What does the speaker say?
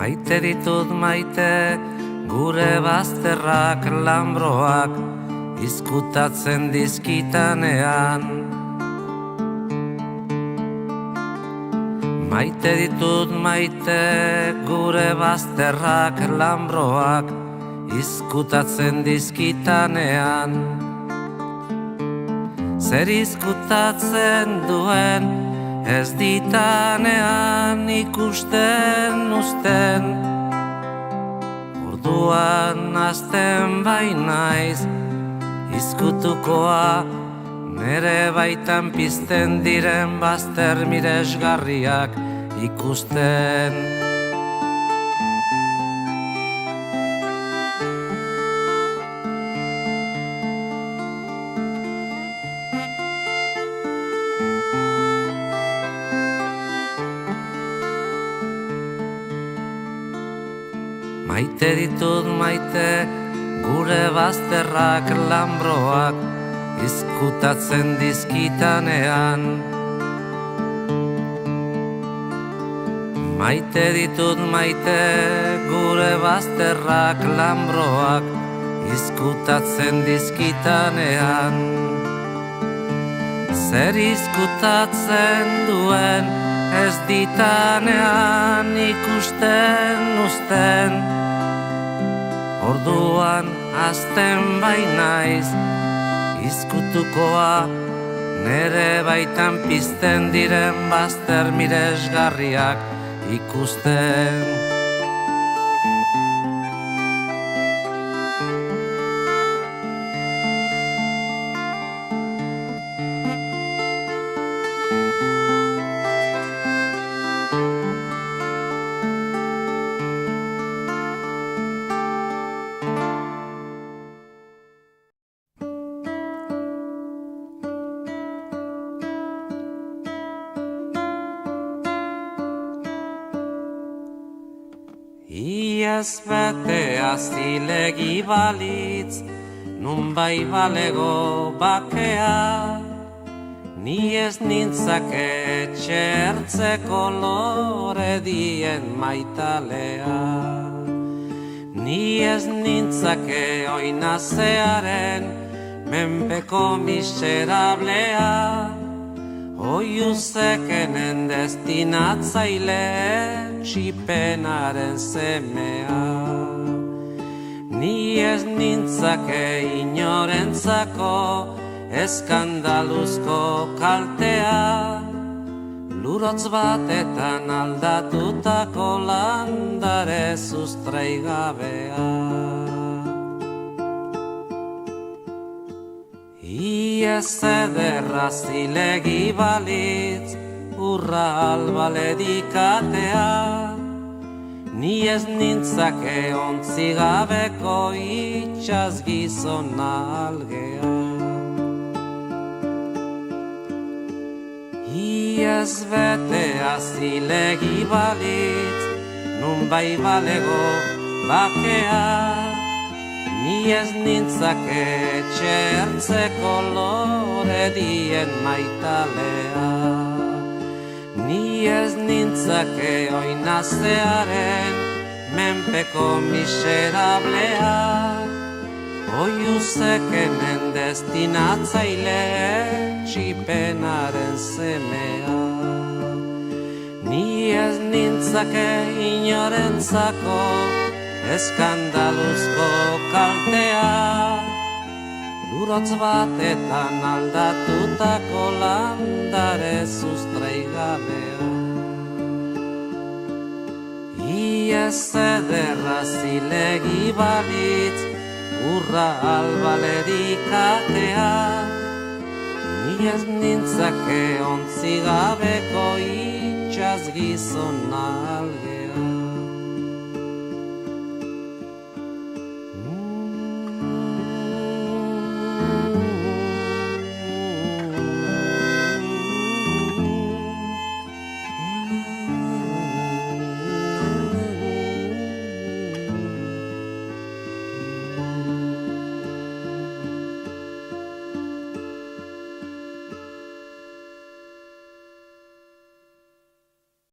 Maite ditut maite, gure bazterrak lambroak izkutatzen dizkitanean. Maite ditut maite, gure bazterrak lambroak izkutatzen dizkitanean. Zer izkutatzen duen, ez ditanean ikusten uzten. Orduan hasten bainaiz, izkutukoa nere baitan pizten diren bazter miresgarriak ikusten. Maite ditut maite, gure bazterrak lambroak izkutatzen dizkitanean. Maite ditut maite, gure bazterrak lambroak izkutatzen dizkitanean. Zer izkutatzen duen, ez ditanean ikusten uzten. Orduan hasten bainaiz, izkutukoa nere baitan pizten diren bazter miresgarriak ikusten. Iaz betea zilegi balitz, nun bai balego bakea, ni ez nintzake etxertzeko lore dien maitalea. Ni ez nintzake oinazearen menpeko miserablea, oiuzekenen destinatzaile txipenaren semea. Ni ez nintzake inorentzako eskandaluzko kaltea, lurotz batetan aldatutako landare sustraigabea. Iaz ederra zilegi balitz, urra albaledikatea, ni ez nintzake ontzigabeko itxaz gizona algea. Iaz betea zilegi balitz, nun bai balego bakea, ni ez nintzake etxertzeko lore dien maitalea. Ni ez nintzake oinazearen menpeko miserablea, oiuzekenen destinatzaile txipenaren semea. Ni ez nintzake inorentzako eskandaluzko kaltea, lurotz batetan aldatutako landare sustraigabea. Iaz ederra zilegi balitz, urra albaledikatea, ni ez nintzake ontzigabeko itxaz gizona algea.